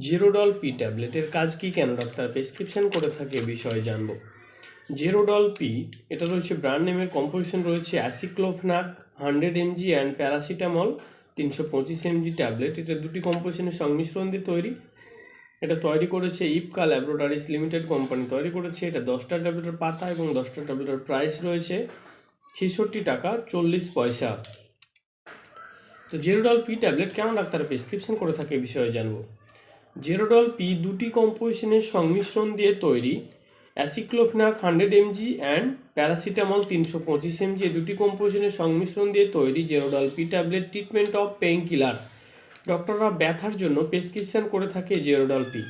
Zerodol P ট্যাবলেটের কাজ কি, কেন ডাক্তার প্রেসক্রিপশন করে থাকে বিষয়ে জানবো। জেরোডল পি, এটা রয়েছে ব্র্যান্ড নেমের, কম্পোজিশন রয়েছে aceclofenac 100 mg and paracetamol 325 mg tablet. এটা দুটি কম্পোজিশনের সংমিশ্রণ দিয়ে তৈরি। এটা তৈরি করেছে ইপকা ল্যাবরেটরিজ লিমিটেড কোম্পানি তৈরি করেছে। এটা 10টা ট্যাবলেটের পাতা এবং 10টা ট্যাবলেটের প্রাইস রয়েছে 66 টাকা 40 পয়সা। তো জেরোডল পি ট্যাবলেট কেন ডাক্তার প্রেসক্রিপশন করে থাকে এই বিষয়ে জানবো। জেরোডল পি দুটি কম্পোজিশনের সংমিশ্রণ দিয়ে তৈরি। Aceclofenac 100 mg and paracetamol 325 mg এই দুটি কম্পোজিশনের সংমিশ্রণ দিয়ে তৈরি Zerodol P tablet treatment of pain killer. ডক্টররা ব্যথার জন্য প্রেসক্রিপশন করে থাকে জেরোডল পি।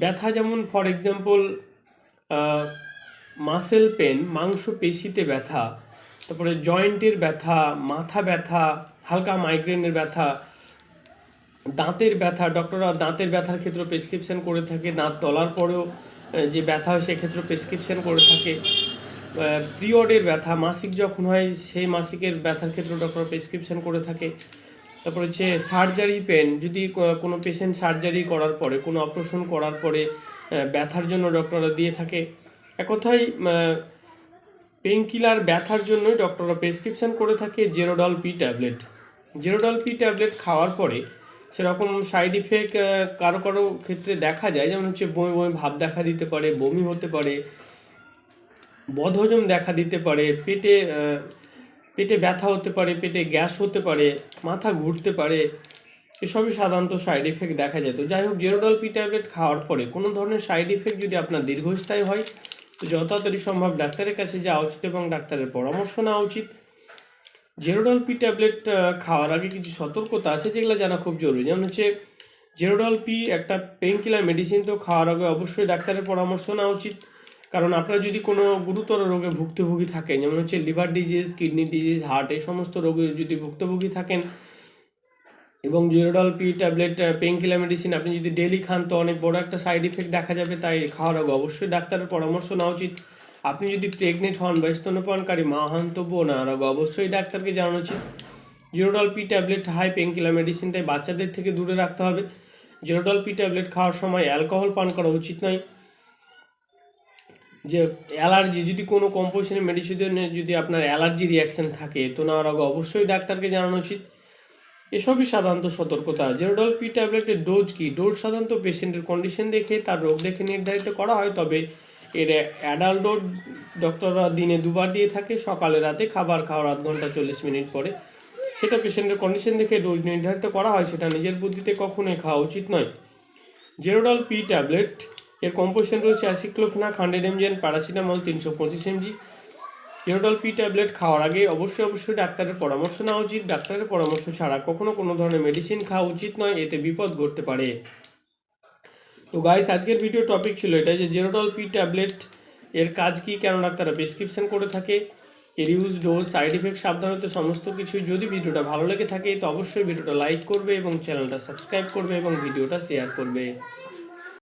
ব্যথা যেমন ফর এক্সাম্পল মাসেল পেন, মাংসপেশিতে ব্যথা, তারপরে জয়েন্টের ব্যথা, মাথা ব্যথা, হালকা মাইগ্রেনের ব্যথা, দাঁতের ব্যথা। ডক্টররা দাঁতের ব্যথার ক্ষেত্রে প্রেসক্রিপশন করে থাকে। দাঁত তলার পরেও যে ব্যথা হয় সেক্ষেত্রে প্রেসক্রিপশন করে থাকে। পিরিয়ডের ব্যথা, মাসিক যখন হয় সেই মাসিকের ব্যথার ক্ষেত্রে ডক্টর প্রেসক্রিপশন করে থাকে। তারপরে হচ্ছে সার্জারি পেন, যদি কোনো পেশেন্ট সার্জারি করার পরে, কোনো অপারেশন করার পরে ব্যথার জন্য ডক্টররা দিয়ে থাকে। এক কথায় পেইন কিলার ব্যথার জন্যই ডক্টররা প্রেসক্রিপশন করে থাকে Zerodol P tablet. Zerodol P tablet খাওয়ার পরে সেরকম সাইড ইফেক্ট কারো কারো ক্ষেত্রে দেখা যায়, যেমন হচ্ছে বমি বমি ভাব দেখা দিতে পারে, বমি হতে পারে, বদহজম দেখা দিতে পারে, পেটে ব্যথা হতে পারে, পেটে গ্যাস হতে পারে, মাথা ঘুরতে পারে। এসবই সাধারণত সাইড ইফেক্ট দেখা যায়। তো যাই হোক, জেরোডল পি ট্যাবলেট খাওয়ার পরে কোনো ধরনের সাইড ইফেক্ট যদি আপনার দীর্ঘস্থায়ী হয় তো যত তাড়াতাড়ি সম্ভব ডাক্তারের কাছে যাওয়া উচিত এবং ডাক্তারের পরামর্শ নেওয়া উচিত। জেরোডল পি ট্যাবলেট খাওয়ার আগে কিছু সতর্কতা আছে যেগুলো জানা খুব জরুরি। যেমন হচ্ছে জেরোডল পি একটা পেইন কিলার মেডিসিন, তো খাওয়ার আগে অবশ্যই ডাক্তারের পরামর্শ নেওয়া উচিত। কারণ আপনার যদি কোনো গুরুতর রোগে ভুক্তভোগী থাকেন, যেমন হচ্ছে liver disease, kidney disease, heart, এই সমস্ত রোগে যদি ভুক্তভোগী থাকেন এবং Zerodol P tablet pain killer medicine আপনি যদি ডেলি খান তো অনেক বড় একটা সাইড ইফেক্ট দেখা যাবে। তাই খাওয়ার আগে অবশ্যই ডাক্তারের পরামর্শ নেওয়া উচিত। আপনি যদি প্রেগনেন্ট হন বা স্তন্যপানকারী মা হন তবুও নেওয়ার আগে অবশ্যই ডাক্তারকে জানানো উচিত। Zerodol P tablet high pain killer medicine, তাই বাচ্চাদের থেকে দূরে রাখতে হবে। জেরোডল পি ট্যাবলেট খাওয়ার সময় অ্যালকোহল পান করা উচিত নয়। যে অ্যালার্জি, যদি কোনো কম্পোজিশনের মেডিসিনে যদি আপনার অ্যালার্জি রিয়াকশান থাকে তো নেওয়ার আগে অবশ্যই ডাক্তারকে জানানো উচিত। এসবই সাধারণত সতর্কতা। জেরোডল পি ট্যাবলেটের ডোজ কি? ডোজ সাধারণত পেশেন্টের কন্ডিশন দেখে, তার রোগ দেখে নির্ধারিত করা হয়। তবে এর অ্যাডাল্ট ডোজ ডক্টররা দিনে 2বার দিয়ে থাকে, সকালে রাতে, খাবার খাওয়ার আধ ঘন্টা 40 মিনিট পরে। সেটা পেশেন্টের কন্ডিশন দেখে ডোজ নির্ধারিত করা হয়, সেটা নিজের বুদ্ধিতে কখনোই খাওয়া উচিত নয়। জেরোডল পি ট্যাবলেট এর কম্পোজিশন রয়েছে aceclofenac 100 mg and paracetamol 325 mg। Zerodol P tablet খাওয়ার আগে অবশ্যই ডাক্তারের পরামর্শ নেওয়া উচিত। ডাক্তারের পরামর্শ ছাড়া কখনো কোনো ধরনের মেডিসিন খাওয়া উচিত নয়, এতে বিপদ ঘটতে পারে। তো গাইস, আজকের ভিডিও টপিক ছিল এটা, যে জেরোডল পি ট্যাবলেট এর কাজ কি, কেন ডাক্তাররা প্রেসক্রিপশন করে থাকে, এর ইউজ, ডোজ, সাইড ইফেক্ট, সাবধানতা সমস্ত কিছু। যদি ভিডিওটা ভালো লেগে থাকে তো অবশ্যই ভিডিওটা লাইক করবে এবং চ্যানেলটা সাবস্ক্রাইব করবে এবং ভিডিওটা শেয়ার করবে।